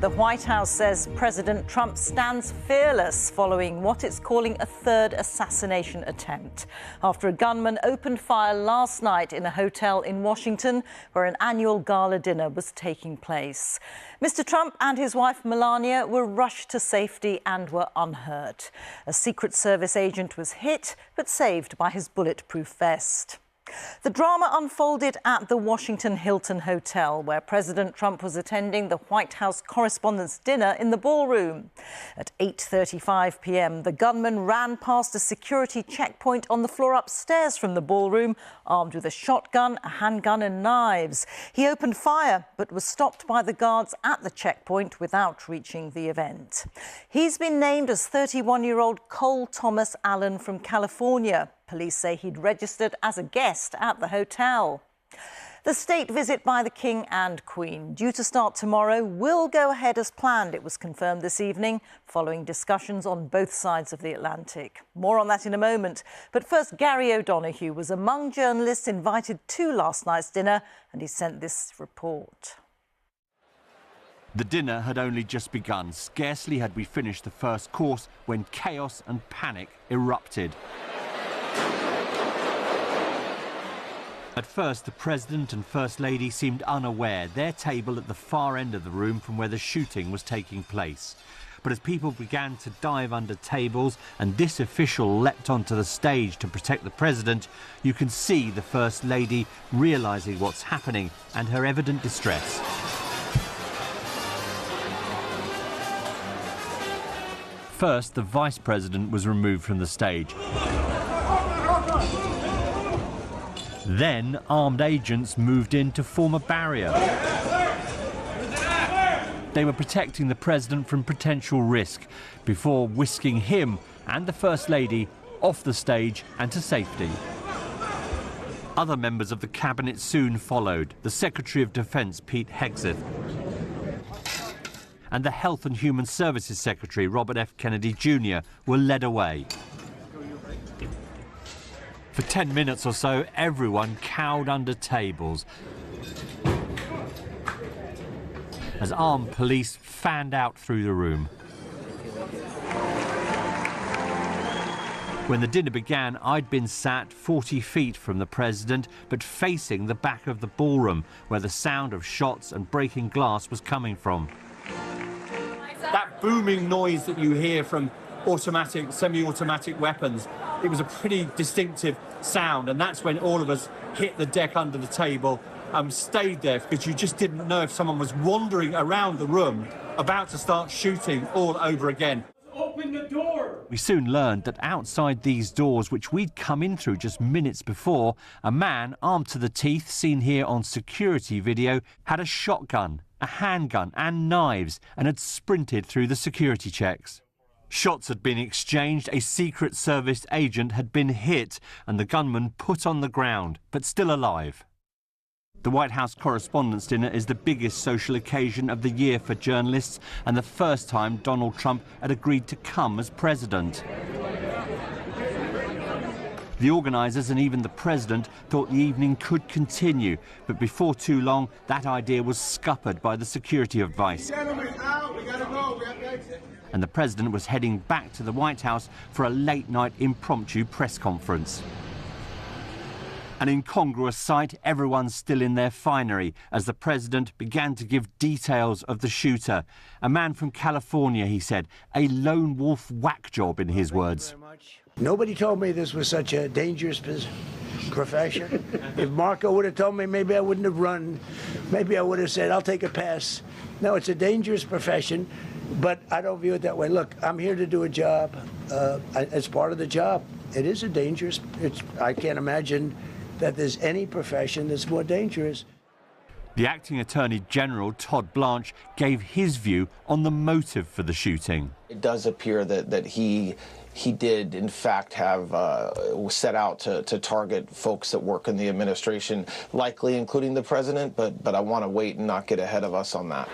The White House says President Trump stands fearless following what it's calling a third assassination attempt after a gunman opened fire last night in a hotel in Washington where an annual gala dinner was taking place. Mr. Trump and his wife Melania were rushed to safety and were unhurt. A Secret Service agent was hit but saved by his bulletproof vest. The drama unfolded at the Washington Hilton Hotel, where President Trump was attending the White House Correspondents' Dinner in the ballroom. At 8:35 p.m, the gunman ran past a security checkpoint on the floor upstairs from the ballroom, armed with a shotgun, a handgun and knives. He opened fire, but was stopped by the guards at the checkpoint without reaching the event. He's been named as 31-year-old Cole Tomas Allen from California. Police say he'd registered as a guest at the hotel. The state visit by the King and Queen, due to start tomorrow, will go ahead as planned, it was confirmed this evening, following discussions on both sides of the Atlantic. More on that in a moment. But first, Gary O'Donoghue was among journalists invited to last night's dinner, and he sent this report. The dinner had only just begun. Scarcely had we finished the first course when chaos and panic erupted. At first, the President and First Lady seemed unaware, their table at the far end of the room from where the shooting was taking place. But as people began to dive under tables and this official leapt onto the stage to protect the President, you can see the First Lady realising what's happening and her evident distress. First, the Vice President was removed from the stage. Then, armed agents moved in to form a barrier. They were protecting the President from potential risk before whisking him and the First Lady off the stage and to safety. Other members of the Cabinet soon followed. The Secretary of Defence, Pete Hegseth, and the Health and Human Services Secretary, Robert F. Kennedy Jr., were led away. For 10 minutes or so, everyone cowed under tables as armed police fanned out through the room. When the dinner began, I'd been sat 40 feet from the President, but facing the back of the ballroom, where the sound of shots and breaking glass was coming from. That booming noise that you hear from automatic, semi-automatic weapons, it was a pretty distinctive sound, and that's when all of us hit the deck under the table and stayed there, because you just didn't know if someone was wandering around the room about to start shooting all over again. Open the door! We soon learned that outside these doors, which we'd come in through just minutes before, a man armed to the teeth, seen here on security video, had a shotgun, a handgun and knives, and had sprinted through the security checks. Shots had been exchanged, a Secret Service agent had been hit, and the gunman put on the ground, but still alive. The White House Correspondents' Dinner is the biggest social occasion of the year for journalists, and the first time Donald Trump had agreed to come as president. The organisers and even the President thought the evening could continue, but before too long, that idea was scuppered by the security advice. Gentlemen, out! We gotta go! We have to exit! And the President was heading back to the White House for a late-night impromptu press conference. An incongruous sight, everyone still in their finery, as the President began to give details of the shooter. A man from California, he said, a lone wolf whack job, in his words. Nobody told me this was such a dangerous profession. If Marco would have told me, maybe I wouldn't have run. Maybe I would have said, I'll take a pass. No, it's a dangerous profession. But I don't view it that way. Look, I'm here to do a job. It's part of the job. It is a dangerous. I can't imagine that there's any profession that's more dangerous. The acting Attorney General, Todd Blanche, gave his view on the motive for the shooting. It does appear that he did, in fact, have set out to target folks that work in the administration, likely including the president, but I want to wait and not get ahead of us on that.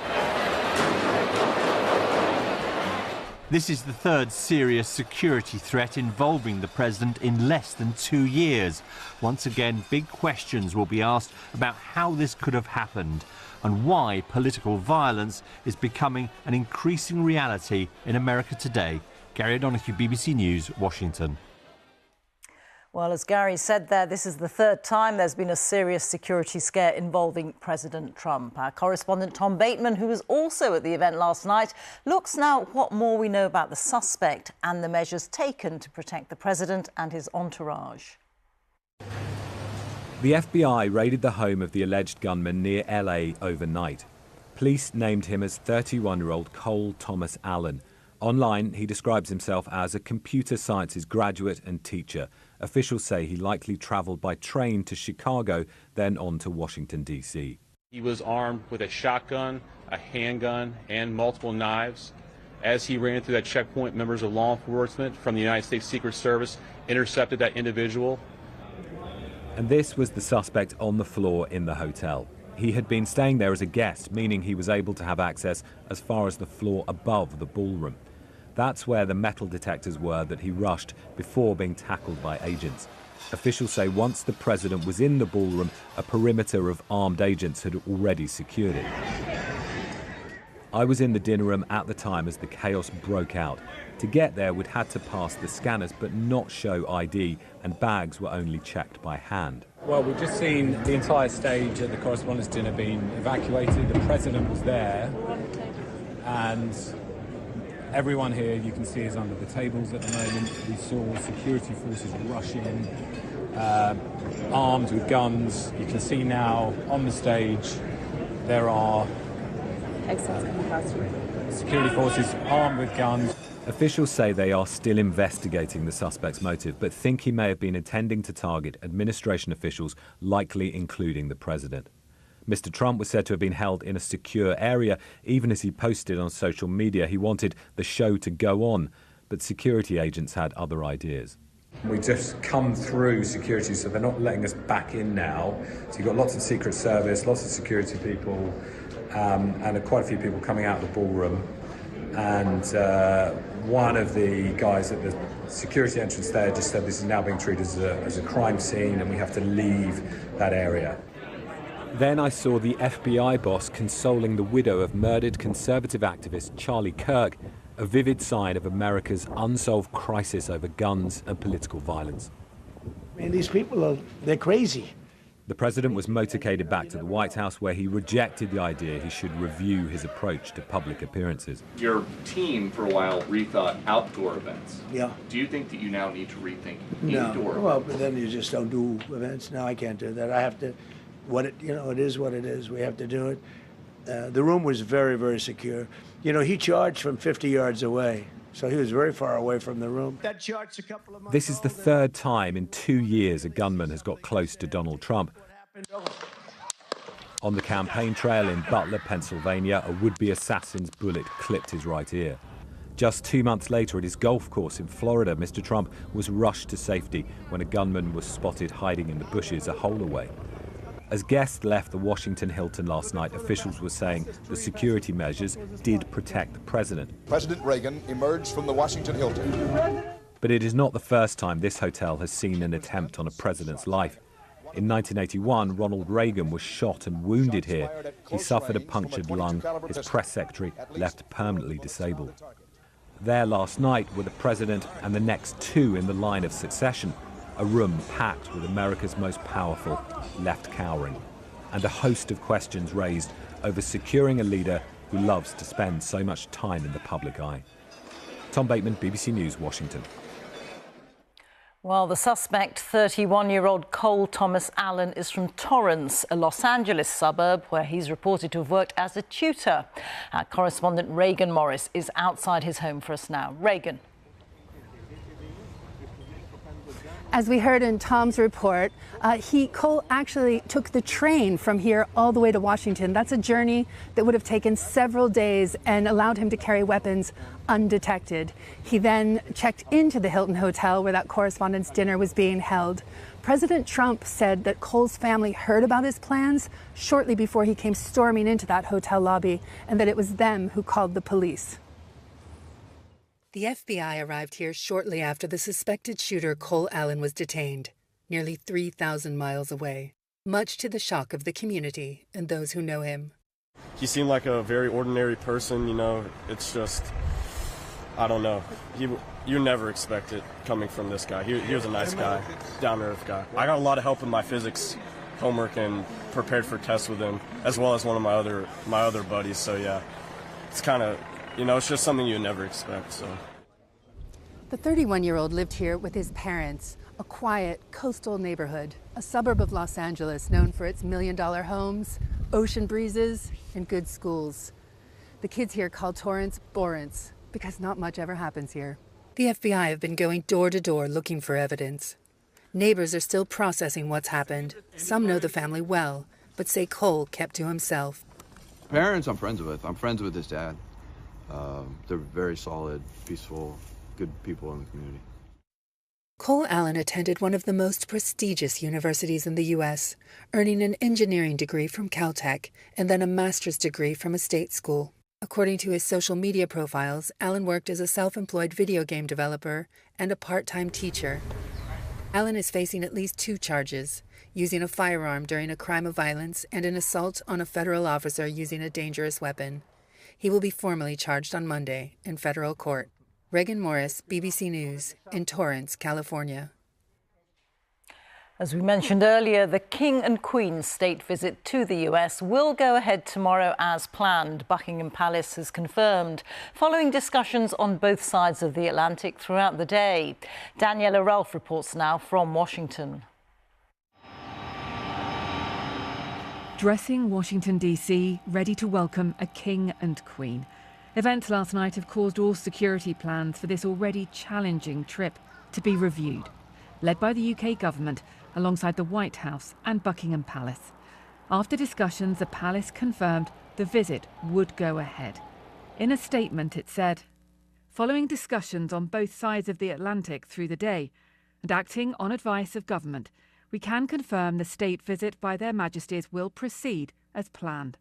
This is the third serious security threat involving the president in less than 2 years. Once again, big questions will be asked about how this could have happened and why political violence is becoming an increasing reality in America today. Gary O'Donoghue, BBC News, Washington. Well, as Gary said there, this is the third time there's been a serious security scare involving President Trump. Our correspondent Tom Bateman, who was also at the event last night, looks now at what more we know about the suspect and the measures taken to protect the president and his entourage. The FBI raided the home of the alleged gunman near LA overnight. Police named him as 31-year-old Cole Tomas Allen. Online, he describes himself as a computer sciences graduate and teacher. Officials say he likely travelled by train to Chicago, then on to Washington, D.C. He was armed with a shotgun, a handgun, and multiple knives. As he ran through that checkpoint, members of law enforcement from the United States Secret Service intercepted that individual. And this was the suspect on the floor in the hotel. He had been staying there as a guest, meaning he was able to have access as far as the floor above the ballroom. That's where the metal detectors were that he rushed before being tackled by agents. Officials say once the president was in the ballroom, a perimeter of armed agents had already secured it. I was in the dinner room at the time as the chaos broke out. To get there, we'd had to pass the scanners but not show ID, and bags were only checked by hand. Well, we've just seen the entire stage at the Correspondents' Dinner being evacuated. The president was there, and everyone here, you can see, is under the tables at the moment. We saw security forces rush in, armed with guns. You can see now on the stage there are security forces armed with guns. Officials say they are still investigating the suspect's motive, but think he may have been intending to target administration officials, likely including the president. Mr. Trump was said to have been held in a secure area, even as he posted on social media he wanted the show to go on, but security agents had other ideas. We just come through security, so they're not letting us back in now. So you've got lots of Secret Service, lots of security people, and quite a few people coming out of the ballroom. And one of the guys at the security entrance there just said this is now being treated as a crime scene and we have to leave that area. Then I saw the FBI boss consoling the widow of murdered conservative activist Charlie Kirk, a vivid sign of America's unsolved crisis over guns and political violence. I mean, these people they're crazy. The president was motorcaded back to the White House, where he rejected the idea he should review his approach to public appearances. Your team, for a while, rethought outdoor events. Yeah. Do you think that you now need to rethink No. indoor Well, events? but then you just don't do events. No, I can't do that. I have to. It is what it is. We have to do it. The room was very, very secure. You know, he charged from 50 yards away, so he was very far away from the room. This is the third time in 2 years a gunman has got close to Donald Trump. On the campaign trail in Butler, Pennsylvania, a would-be assassin's bullet clipped his right ear. Just 2 months later, at his golf course in Florida, Mr. Trump was rushed to safety when a gunman was spotted hiding in the bushes a hole away. As guests left the Washington Hilton last night, officials were saying the security measures did protect the president. President Reagan emerged from the Washington Hilton. But it is not the first time this hotel has seen an attempt on a president's life. In 1981, Ronald Reagan was shot and wounded here. He suffered a punctured lung. His press secretary left permanently disabled. There last night were the president and the next two in the line of succession. A room packed with America's most powerful left cowering, and a host of questions raised over securing a leader who loves to spend so much time in the public eye. Tom Bateman, BBC News, Washington. Well, the suspect, 31-year-old Cole Tomas Allen, is from Torrance, a Los Angeles suburb where he's reported to have worked as a tutor. Our correspondent Reagan Morris is outside his home for us now. Reagan. As we heard in Tom's report, Cole actually took the train from here all the way to Washington. That's a journey that would have taken several days and allowed him to carry weapons undetected. He then checked into the Hilton Hotel where that correspondents' dinner was being held. President Trump said that Cole's family heard about his plans shortly before he came storming into that hotel lobby, and that it was them who called the police. The FBI arrived here shortly after the suspected shooter Cole Allen was detained, nearly 3,000 miles away, much to the shock of the community and those who know him. He seemed like a very ordinary person, you know. It's just, I don't know. You never expect it coming from this guy. He was a nice guy, down-to-earth guy. I got a lot of help in my physics homework and prepared for tests with him, as well as one of my other buddies. So yeah, it's kind of, you know, it's just something you never expect. So. The 31-year-old lived here with his parents, a quiet coastal neighborhood, a suburb of Los Angeles known for its million-dollar homes, ocean breezes, and good schools. The kids here call Torrance Borrance because not much ever happens here. The FBI have been going door to door looking for evidence. Neighbors are still processing what's happened. Some know the family well, but say Cole kept to himself. Parents I'm friends with. I'm friends with his dad. They're very solid, peaceful, good people in the community. Cole Allen attended one of the most prestigious universities in the U.S., earning an engineering degree from Caltech and then a master's degree from a state school. According to his social media profiles, Allen worked as a self-employed video game developer and a part-time teacher. Allen is facing at least 2 charges, using a firearm during a crime of violence and an assault on a federal officer using a dangerous weapon. He will be formally charged on Monday in federal court. Reagan Morris, BBC News, in Torrance, California. As we mentioned earlier, the King and Queen's state visit to the US will go ahead tomorrow as planned, Buckingham Palace has confirmed, following discussions on both sides of the Atlantic throughout the day. Daniela Ralph reports now from Washington. Dressing Washington, D.C., ready to welcome a king and queen. Events last night have caused all security plans for this already challenging trip to be reviewed, led by the UK government alongside the White House and Buckingham Palace. After discussions, the palace confirmed the visit would go ahead. In a statement, it said, "Following discussions on both sides of the Atlantic through the day and acting on advice of government, we can confirm the state visit by their Majesties will proceed as planned.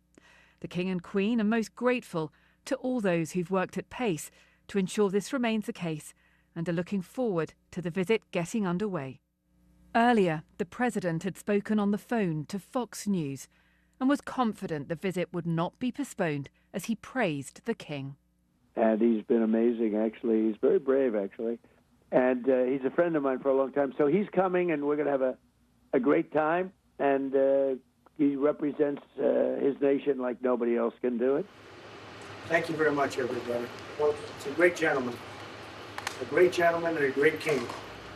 The King and Queen are most grateful to all those who've worked at pace to ensure this remains the case and are looking forward to the visit getting underway." Earlier, the President had spoken on the phone to Fox News and was confident the visit would not be postponed as he praised the King. And he's been amazing, actually. He's very brave, actually. And he's a friend of mine for a long time. So he's coming, and we're going to have a great time. And he represents his nation like nobody else can do it. Thank you very much, everybody. Well, it's a great gentleman. A great gentleman and a great king.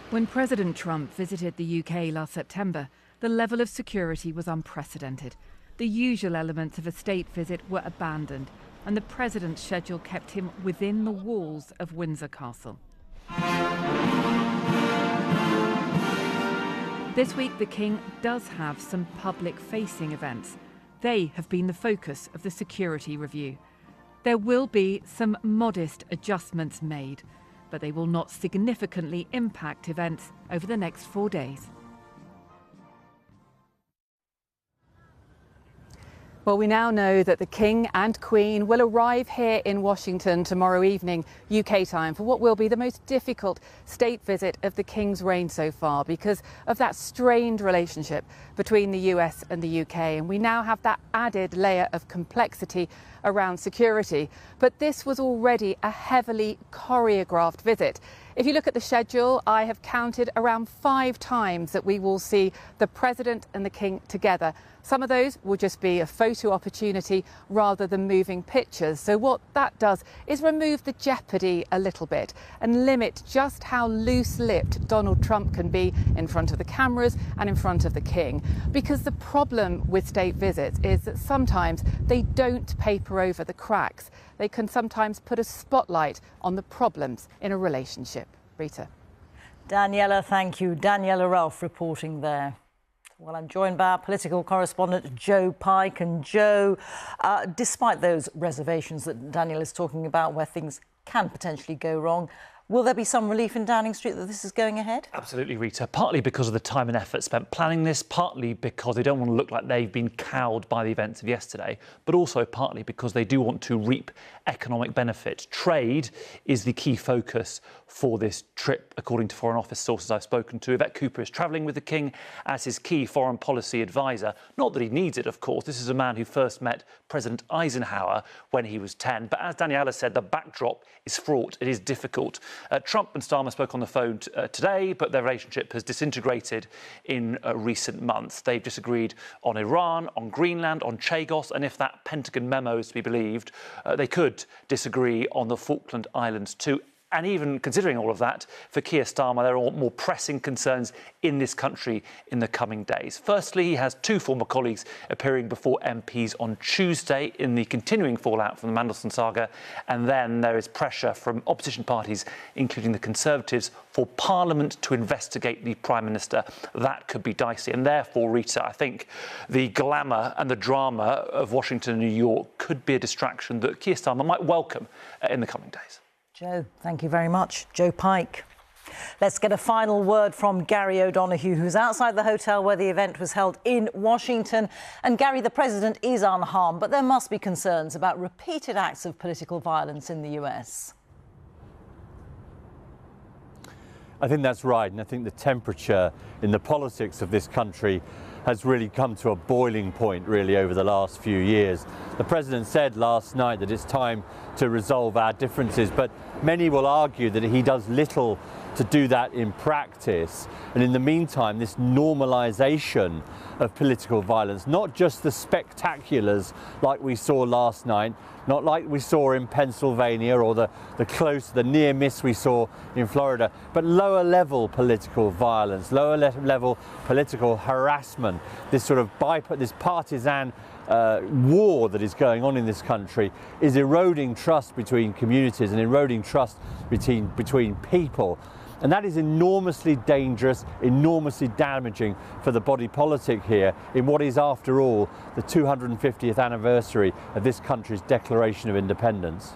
When President Trump visited the UK last September, the level of security was unprecedented. The usual elements of a state visit were abandoned, and the President's schedule kept him within the walls of Windsor Castle. This week, the King does have some public-facing events. They have been the focus of the security review. There will be some modest adjustments made, but they will not significantly impact events over the next 4 days. Well, we now know that the King and Queen will arrive here in Washington tomorrow evening, UK time, for what will be the most difficult state visit of the King's reign so far because of that strained relationship between the US and the UK. And we now have that added layer of complexity around security. But this was already a heavily choreographed visit. If you look at the schedule, I have counted around 5 times that we will see the President and the King together. Some of those will just be a photo opportunity rather than moving pictures. So what that does is remove the jeopardy a little bit and limit just how loose-lipped Donald Trump can be in front of the cameras and in front of the King. Because the problem with state visits is that sometimes they don't paper over the cracks. They can sometimes put a spotlight on the problems in a relationship. Rita. Daniela, thank you. Daniela Ralph reporting there. Well, I'm joined by our political correspondent, Joe Pike. And Joe, despite those reservations that Daniel is talking about where things can potentially go wrong, Will there be some relief in Downing Street that this is going ahead? Absolutely, Rita. Partly because of the time and effort spent planning this, partly because they don't want to look like they've been cowed by the events of yesterday, but also partly because they do want to reap economic benefit. Trade is the key focus for this trip, according to Foreign Office sources I've spoken to. Yvette Cooper is travelling with the King as his key foreign policy advisor. Not that he needs it, of course. This is a man who first met President Eisenhower when he was 10. But as Daniela said, the backdrop is fraught. It is difficult. Trump and Starmer spoke on the phone today, but their relationship has disintegrated in recent months. They've disagreed on Iran, on Greenland, on Chagos, and if that Pentagon memo is to be believed, they could disagree on the Falkland Islands too. And even considering all of that, for Keir Starmer, there are more pressing concerns in this country in the coming days. Firstly, he has two former colleagues appearing before MPs on Tuesday in the continuing fallout from the Mandelson saga. And then there is pressure from opposition parties, including the Conservatives, for Parliament to investigate the Prime Minister. That could be dicey. And therefore, Rita, I think the glamour and the drama of Washington and New York could be a distraction that Keir Starmer might welcome in the coming days. Joe, thank you very much. Joe Pike. Let's get a final word from Gary O'Donoghue, who's outside the hotel where the event was held in Washington. And Gary, the president is unharmed, but there must be concerns about repeated acts of political violence in the US. I think that's right, and I think the temperature in the politics of this country has really come to a boiling point really over the last few years. The president said last night that it's time to resolve our differences, but many will argue that he does little to do that in practice. And in the meantime, this normalisation of political violence, not just the spectaculars like we saw last night, not like we saw in Pennsylvania or the near miss we saw in Florida, but lower level political violence, lower level political harassment, this sort of this partisan war that is going on in this country is eroding trust between communities and eroding trust between people. And that is enormously dangerous, enormously damaging for the body politic here in what is, after all, the 250th anniversary of this country's Declaration of Independence.